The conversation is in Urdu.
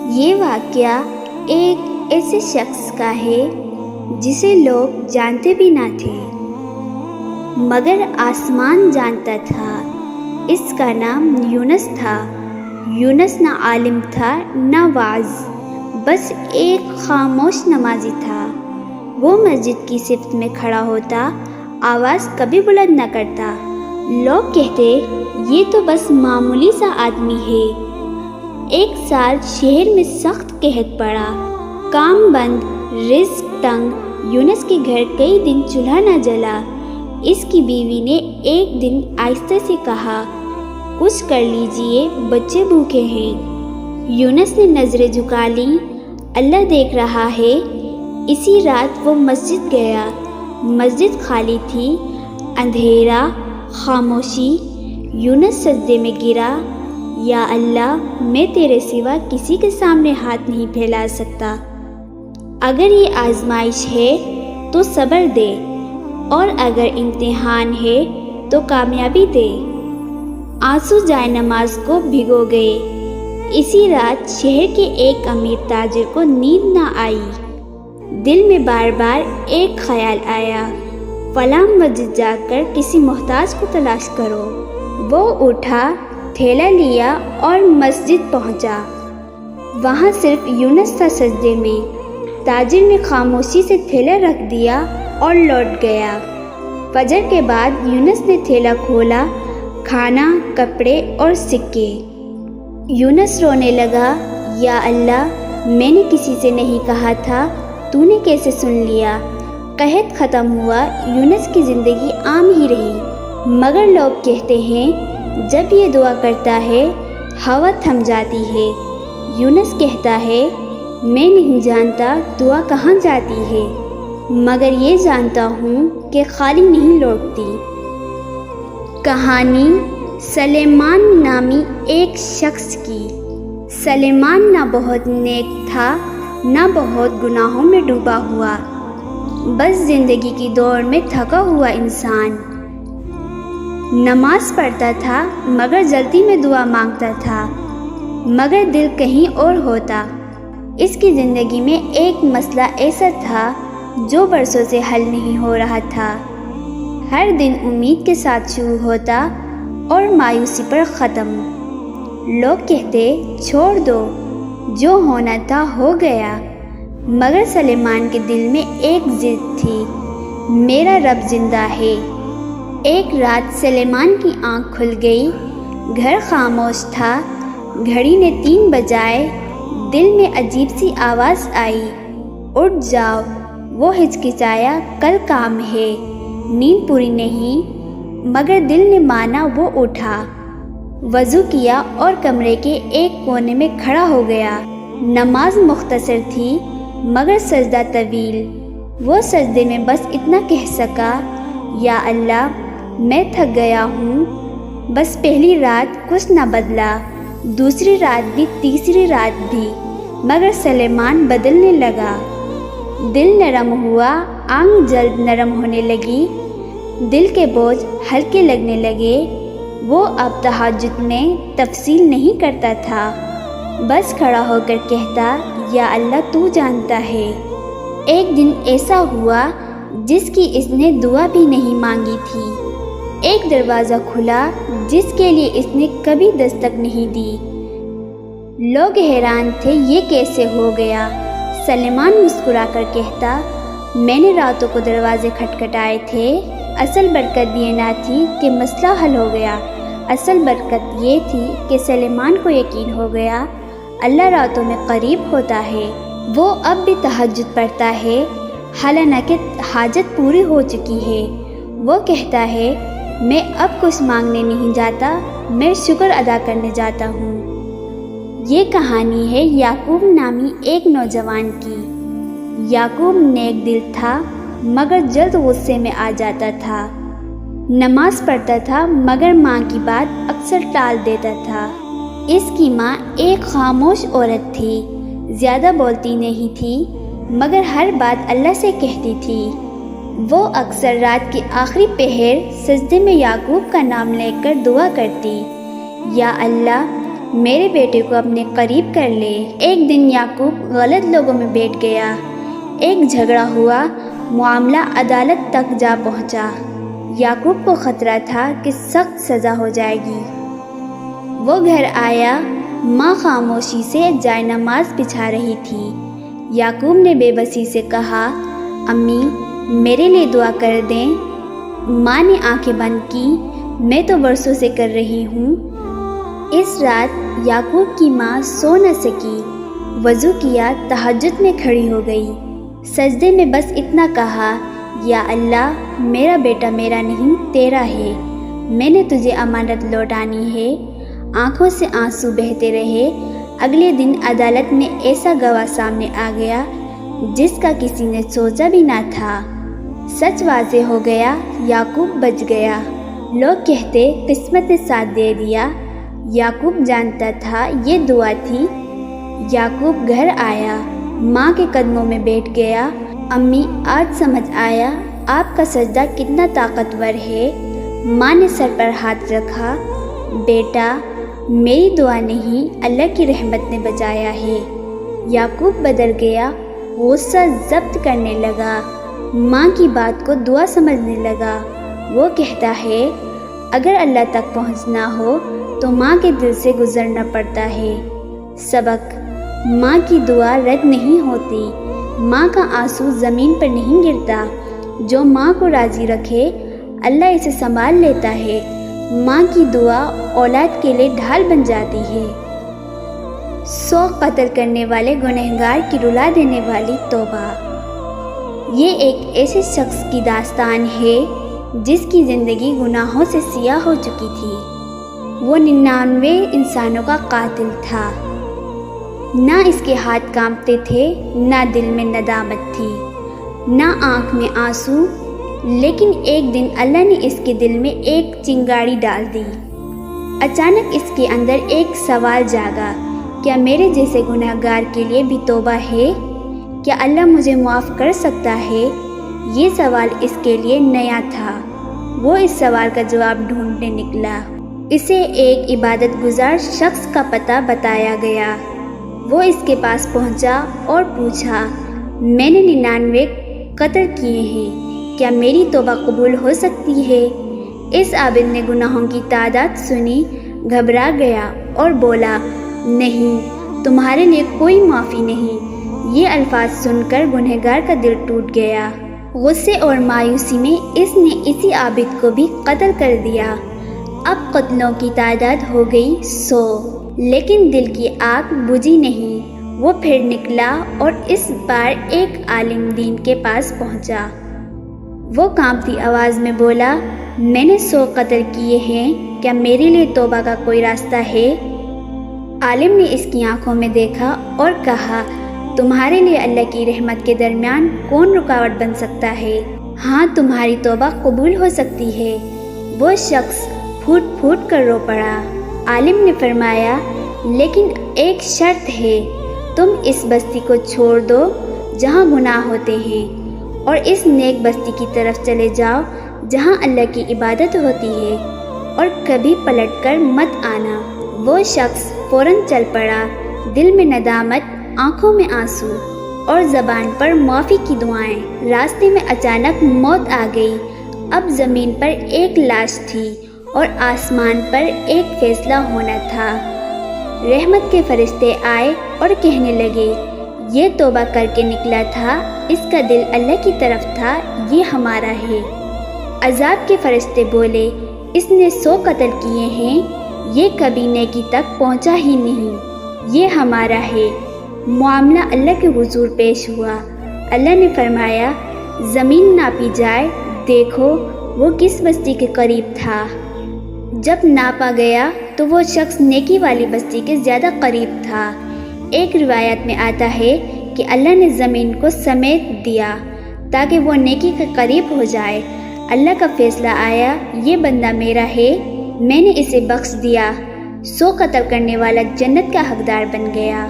یہ واقعہ ایک ایسے شخص کا ہے جسے لوگ جانتے بھی نہ تھے، مگر آسمان جانتا تھا۔ اس کا نام یونس تھا۔ یونس نہ عالم تھا نہ واعظ، بس ایک خاموش نمازی تھا۔ وہ مسجد کی صف میں کھڑا ہوتا، آواز کبھی بلند نہ کرتا۔ لوگ کہتے یہ تو بس معمولی سا آدمی ہے۔ ایک سال شہر میں سخت قحط پڑا، کام بند، رزق تنگ۔ یونس کے گھر کئی دن چولہا نہ جلا۔ اس کی بیوی نے ایک دن آہستہ سے کہا، کچھ کر لیجئے، بچے بھوکے ہیں۔ یونس نے نظریں جھکا لیں، اللہ دیکھ رہا ہے۔ اسی رات وہ مسجد گیا۔ مسجد خالی تھی، اندھیرا، خاموشی۔ یونس سجدے میں گرا، یا اللہ، میں تیرے سوا کسی کے سامنے ہاتھ نہیں پھیلا سکتا۔ اگر یہ آزمائش ہے تو صبر دے، اور اگر امتحان ہے تو کامیابی دے۔ آنسو جائے نماز کو بھگو گئے۔ اسی رات شہر کے ایک امیر تاجر کو نیند نہ آئی۔ دل میں بار بار ایک خیال آیا، فلاں مسجد جا کر کسی محتاج کو تلاش کرو۔ وہ اٹھا، تھیلا لیا اور مسجد پہنچا۔ وہاں صرف یونس تھا سجدے میں۔ تاجر نے خاموشی سے تھیلا رکھ دیا اور لوٹ گیا۔ فجر کے بعد یونس نے تھیلا کھولا، کھانا، کپڑے اور سکے۔ یونس رونے لگا، یا اللہ، میں نے کسی سے نہیں کہا تھا، تو نے کیسے سن لیا؟ قحط ختم ہوا، یونس کی زندگی عام ہی رہی۔ مگر لوگ کہتے ہیں جب یہ دعا کرتا ہے ہوا تھم جاتی ہے۔ یونس کہتا ہے، میں نہیں جانتا دعا کہاں جاتی ہے، مگر یہ جانتا ہوں کہ خالی نہیں لوٹتی۔ کہانی سلیمان نامی ایک شخص کی۔ سلیمان نہ بہت نیک تھا نہ بہت گناہوں میں ڈوبا ہوا، بس زندگی کی دوڑ میں تھکا ہوا انسان۔ نماز پڑھتا تھا مگر جلدی میں دعا مانگتا تھا، مگر دل کہیں اور ہوتا۔ اس کی زندگی میں ایک مسئلہ ایسا تھا جو برسوں سے حل نہیں ہو رہا تھا۔ ہر دن امید کے ساتھ شروع ہوتا اور مایوسی پر ختم۔ لوگ کہتے چھوڑ دو، جو ہونا تھا ہو گیا، مگر سلیمان کے دل میں ایک ضد تھی، میرا رب زندہ ہے۔ ایک رات سلیمان کی آنکھ کھل گئی، گھر خاموش تھا، گھڑی نے 3 بجائے۔ دل میں عجیب سی آواز آئی، اٹھ جاؤ۔ وہ ہچکچایا، کل کام ہے، نیند پوری نہیں، مگر دل نے مانا۔ وہ اٹھا، وضو کیا اور کمرے کے ایک کونے میں کھڑا ہو گیا۔ نماز مختصر تھی مگر سجدہ طویل۔ وہ سجدے میں بس اتنا کہہ سکا، یا اللہ، میں تھک گیا ہوں۔ بس پہلی رات کچھ نہ بدلا، دوسری رات بھی، تیسری رات بھی، مگر سلیمان بدلنے لگا۔ دل نرم ہوا، آنکھ جلد نرم ہونے لگی، دل کے بوجھ ہلکے لگنے لگے۔ وہ اب تہجد میں تفصیل نہیں کرتا تھا، بس کھڑا ہو کر کہتا، یا اللہ، تو جانتا ہے۔ ایک دن ایسا ہوا جس کی اس نے دعا بھی نہیں مانگی تھی۔ ایک دروازہ کھلا جس کے لیے اس نے کبھی دستک نہیں دی۔ لوگ حیران تھے، یہ کیسے ہو گیا؟ سلیمان مسکرا کر کہتا، میں نے راتوں کو دروازے کھٹکھٹائے تھے۔ اصل برکت یہ نہ تھی کہ مسئلہ حل ہو گیا، اصل برکت یہ تھی کہ سلیمان کو یقین ہو گیا اللہ راتوں میں قریب ہوتا ہے۔ وہ اب بھی تہجد پڑھتا ہے، حالانکہ حاجت پوری ہو چکی ہے۔ وہ کہتا ہے، میں اب کچھ مانگنے نہیں جاتا، میں شکر ادا کرنے جاتا ہوں۔ یہ کہانی ہے یعقوب نامی ایک نوجوان کی۔ یعقوب نیک دل تھا مگر جلد غصے میں آ جاتا تھا۔ نماز پڑھتا تھا مگر ماں کی بات اکثر ٹال دیتا تھا۔ اس کی ماں ایک خاموش عورت تھی، زیادہ بولتی نہیں تھی مگر ہر بات اللہ سے کہتی تھی۔ وہ اکثر رات کے آخری پہر سجدے میں یعقوب کا نام لے کر دعا کرتی، یا اللہ، میرے بیٹے کو اپنے قریب کر لے۔ ایک دن یعقوب غلط لوگوں میں بیٹھ گیا، ایک جھگڑا ہوا، معاملہ عدالت تک جا پہنچا۔ یعقوب کو خطرہ تھا کہ سخت سزا ہو جائے گی۔ وہ گھر آیا، ماں خاموشی سے جائے نماز بچھا رہی تھی۔ یعقوب نے بے بسی سے کہا، امی میرے لیے دعا کر دیں۔ ماں نے آنکھیں بند کی، میں تو برسوں سے کر رہی ہوں۔ اس رات یعقوب کی ماں سو نہ سکی، وضو کیا، تہجد میں کھڑی ہو گئی، سجدے میں بس اتنا کہا، یا اللہ میرا بیٹا میرا نہیں تیرا ہے، میں نے تجھے امانت لوٹانی ہے۔ آنکھوں سے آنسو بہتے رہے۔ اگلے دن عدالت میں ایسا گواہ سامنے آ گیا جس کا کسی نے سوچا بھی نہ تھا۔ سچ واضح ہو گیا، یعقوب بچ گیا۔ لوگ کہتے قسمت نے ساتھ دے دیا۔ یعقوب جانتا تھا یہ دعا تھی۔ یعقوب گھر آیا، ماں کے قدموں میں بیٹھ گیا۔ امی آج سمجھ آیا آپ کا سجدہ کتنا طاقتور ہے۔ ماں نے سر پر ہاتھ رکھا، بیٹا میری دعا نہیں اللہ کی رحمت نے بچایا ہے۔ یعقوب بدل گیا، غصہ ضبط کرنے لگا، ماں کی بات کو دعا سمجھنے لگا۔ وہ کہتا ہے اگر اللہ تک پہنچنا ہو تو ماں کے دل سے گزرنا پڑتا ہے۔ سبق: ماں کی دعا رد نہیں ہوتی، ماں کا آنسو زمین پر نہیں گرتا۔ جو ماں کو راضی رکھے اللہ اسے سنبھال لیتا ہے۔ ماں کی دعا اولاد کے لیے ڈھال بن جاتی ہے۔ 100 قتل کرنے والے گنہگار کی رلا دینے والی توبہ۔ یہ ایک ایسے شخص کی داستان ہے جس کی زندگی گناہوں سے سیاہ ہو چکی تھی۔ وہ 99 انسانوں کا قاتل تھا۔ نہ اس کے ہاتھ کانپتے تھے، نہ دل میں ندامت تھی، نہ آنکھ میں آنسو، لیکن ایک دن اللہ نے اس کے دل میں ایک چنگاڑی ڈال دی۔ اچانک اس کے اندر ایک سوال جاگا، کیا میرے جیسے گنہگار کے لیے بھی توبہ ہے؟ کیا اللہ مجھے معاف کر سکتا ہے؟ یہ سوال اس کے لیے نیا تھا۔ وہ اس سوال کا جواب ڈھونڈنے نکلا۔ اسے ایک عبادت گزار شخص کا پتہ بتایا گیا۔ وہ اس کے پاس پہنچا اور پوچھا، میں نے 99 قتل کیے ہیں، کیا میری توبہ قبول ہو سکتی ہے؟ اس عابد نے گناہوں کی تعداد سنی، گھبرا گیا اور بولا، نہیں، تمہارے لیے کوئی معافی نہیں۔ یہ الفاظ سن کر گنہگار کا دل ٹوٹ گیا۔ غصے اور مایوسی میں اس نے اسی عابد کو بھی قتل کر دیا۔ اب قتلوں کی تعداد ہو گئی 100، لیکن دل کی آگ بجھی نہیں۔ وہ پھر نکلا اور اس بار ایک عالم دین کے پاس پہنچا۔ وہ کانپتی آواز میں بولا، میں نے 100 قتل کیے ہیں، کیا میرے لیے توبہ کا کوئی راستہ ہے؟ عالم نے اس کی آنکھوں میں دیکھا اور کہا، تمہارے لیے اللہ کی رحمت کے درمیان کون رکاوٹ بن سکتا ہے؟ ہاں، تمہاری توبہ قبول ہو سکتی ہے۔ وہ شخص پھوٹ پھوٹ کر رو پڑا۔ عالم نے فرمایا، لیکن ایک شرط ہے، تم اس بستی کو چھوڑ دو جہاں گناہ ہوتے ہیں، اور اس نیک بستی کی طرف چلے جاؤ جہاں اللہ کی عبادت ہوتی ہے، اور کبھی پلٹ کر مت آنا۔ وہ شخص فوراً چل پڑا، دل میں ندامت، آنکھوں میں آنسو اور زبان پر معافی کی دعائیں۔ راستے میں اچانک موت آ گئی۔ اب زمین پر ایک لاش تھی اور آسمان پر ایک فیصلہ ہونا تھا۔ رحمت کے فرشتے آئے اور کہنے لگے، یہ توبہ کر کے نکلا تھا، اس کا دل اللہ کی طرف تھا، یہ ہمارا ہے۔ عذاب کے فرشتے بولے، اس نے 100 قتل کیے ہیں، یہ کبھی نیکی تک پہنچا ہی نہیں، یہ ہمارا ہے۔ معاملہ اللہ کے حضور پیش ہوا۔ اللہ نے فرمایا، زمین ناپی جائے، دیکھو وہ کس بستی کے قریب تھا۔ جب ناپا گیا تو وہ شخص نیکی والی بستی کے زیادہ قریب تھا۔ ایک روایت میں آتا ہے کہ اللہ نے زمین کو سمیٹ دیا تاکہ وہ نیکی کے قریب ہو جائے۔ اللہ کا فیصلہ آیا، یہ بندہ میرا ہے، میں نے اسے بخش دیا۔ 100 قتل کرنے والا جنت کا حقدار بن گیا۔